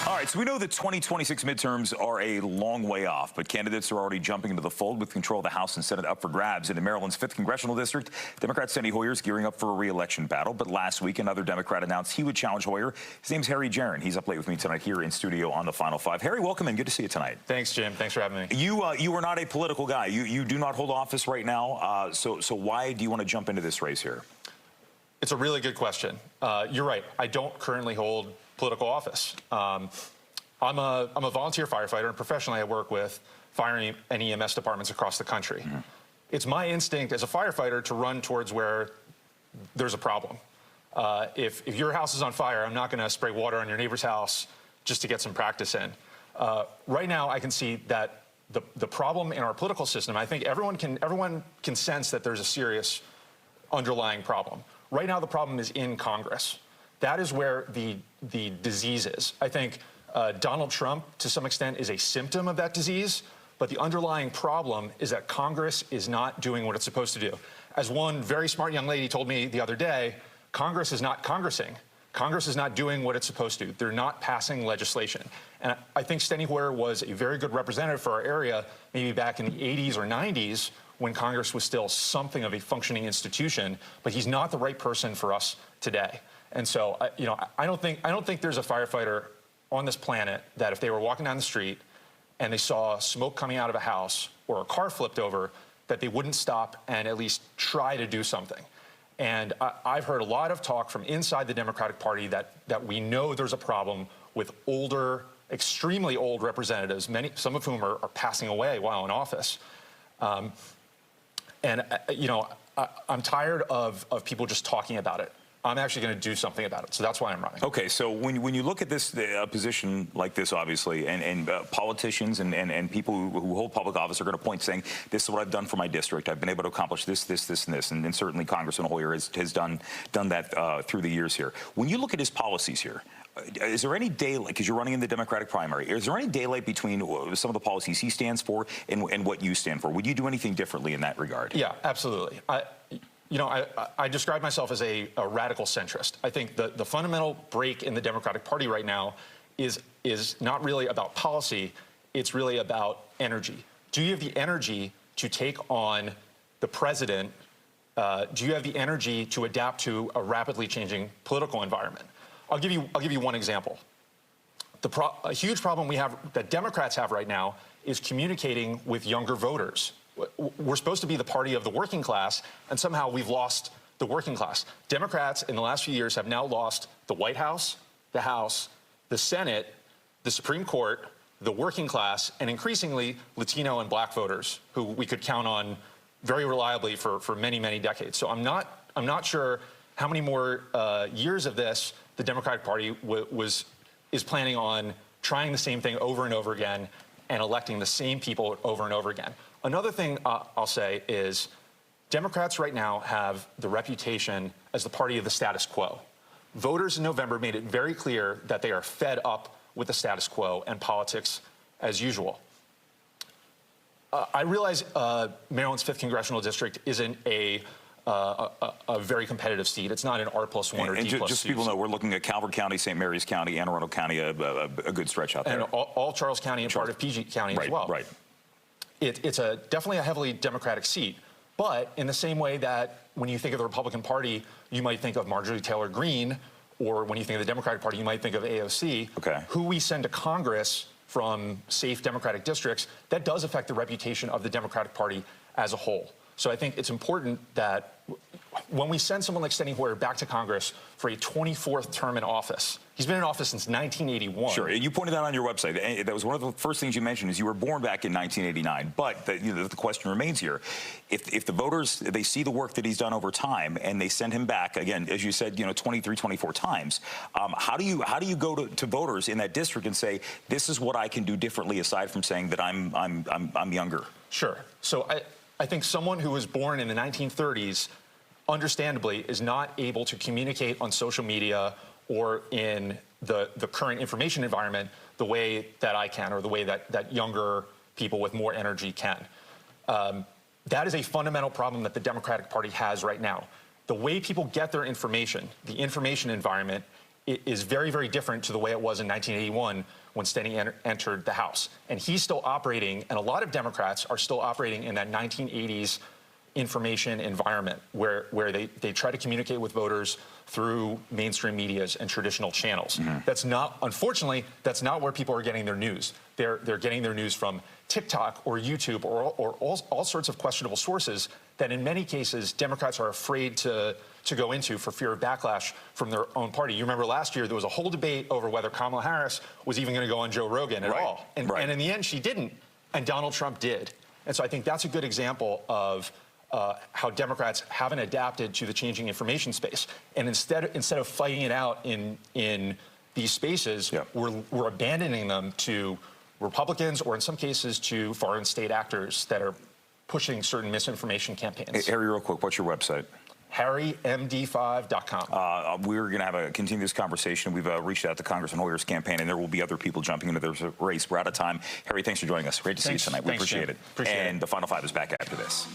All right, so we know the 2026 midterms are a long way off, but candidates are already jumping into the fold with control of the House and Senate up for grabs. In Maryland's 5th congressional district, Democrat Steny Hoyer is gearing up for a re-election battle, but last week another Democrat announced he would challenge Hoyer. His name's Harry Jarin. He's up late with me tonight here in studio on the Final Five. Harry, welcome and good to see you tonight. Thanks, Jim. Thanks for having me. You are not a political guy. You do not hold office right now, so why do you want to jump into this race here? It's a really good question. You're right. I don't currently hold political office. I'm a volunteer firefighter, and professionally I work with fire and EMS departments across the country. Mm-hmm. It's my instinct as a firefighter to run towards where there's a problem. If your house is on fire, I'm not going to spray water on your neighbor's house just to get some practice in. Right now, I can see that the problem in our political system, I think everyone can sense that there's a serious underlying problem. Right now, the problem is in Congress. That is where the disease is. I think Donald Trump, to some extent, is a symptom of that disease, but the underlying problem is that Congress is not doing what it's supposed to do. As one very smart young lady told me the other day, Congress is not Congressing. Congress is not doing what it's supposed to. They're not passing legislation. And I think Steny Hoyer was a very good representative for our area, maybe back in the 80s or 90s, when Congress was still something of a functioning institution, but he's not the right person for us today. And so, I don't think there's a firefighter on this planet that if they were walking down the street and they saw smoke coming out of a house or a car flipped over, that they wouldn't stop and at least try to do something. And I've heard a lot of talk from inside the Democratic Party that we know there's a problem with older, extremely old representatives, some of whom are passing away while in office. I'm tired of people just talking about it. I'm actually going to do something about it. So that's why I'm running. Okay, so when you look at this position like this, obviously, and politicians and people who hold public office are going to point saying, this is what I've done for my district. I've been able to accomplish this, and this. And certainly Congressman Hoyer has done that through the years here. When you look at his policies here, is there any daylight, because you're running in the Democratic primary, is there any daylight between some of the policies he stands for and what you stand for? Would you do anything differently in that regard? Yeah, absolutely. I describe myself as a radical centrist. I think the fundamental break in the Democratic Party right now is not really about policy, it's really about energy. Do you have the energy to take on the president? Do you have the energy to adapt to a rapidly changing political environment? I'll give you one example. A huge problem that Democrats have right now is communicating with younger voters. We're supposed to be the party of the working class, and somehow we've lost the working class. Democrats in the last few years have now lost the White House, the House, the Senate, the Supreme Court, the working class, and increasingly Latino and black voters, who we could count on very reliably for many, many decades. So I'm not sure how many more years of this the Democratic Party is planning on trying the same thing over and over again and electing the same people over and over again. Another thing I'll say is Democrats right now have the reputation as the party of the status quo. Voters in November made it very clear that they are fed up with the status quo and politics as usual. I realize Maryland's 5th congressional district isn't a very competitive seat. It's not an R+1 or D+2. And just so people know, we're looking at Calvert County, St. Mary's County, Anne Arundel County, a good stretch out there. And all Charles County and part of PG County as well. Right. It's definitely a heavily Democratic seat, but in the same way that when you think of the Republican Party, you might think of Marjorie Taylor Greene, or when you think of the Democratic Party, you might think of AOC. Okay. Who we send to Congress from safe Democratic districts, that does affect the reputation of the Democratic Party as a whole. So I think it's important that when we send someone like Steny Hoyer back to Congress for a 24th term in office, he's been in office since 1981. Sure, you pointed that on your website. That was one of the first things you mentioned is you were born back in 1989. But the question remains here: if the voters, they see the work that he's done over time and they send him back again, as you said, 23, 24 times, how do you go to voters in that district and say, this is what I can do differently aside from saying that I'm younger? Sure. So I think someone who was born in the 1930s, understandably, is not able to communicate on social media or in the current information environment the way that I can, or the way that younger people with more energy can. That is a fundamental problem that the Democratic Party has right now. The way people get their information, the information environment, is very, very different to the way it was in 1981 when Steny entered the House. And he's still operating, and a lot of Democrats are still operating in that 1980s information environment where they try to communicate with voters through mainstream medias and traditional channels. That's not, unfortunately, that's not where people are getting their news. They're getting their news from TikTok or YouTube or all sorts of questionable sources that in many cases Democrats are afraid to go into for fear of backlash from their own party. You remember last year there was a whole debate over whether Kamala Harris was even going to go on Joe Rogan at all. And in the end she didn't, and Donald Trump did. And so I think that's a good example of how Democrats haven't adapted to the changing information space. And instead of fighting it out in these spaces, we're abandoning them to Republicans, or in some cases to foreign state actors that are pushing certain misinformation campaigns. Hey, Harry, real quick, what's your website? HarryMD5.com. We're going to continue this conversation. We've reached out to Congressman Hoyer's campaign, and there will be other people jumping into this race. We're out of time. Harry, thanks for joining us. Great to see you tonight. We appreciate it. And the Final Five is back after this.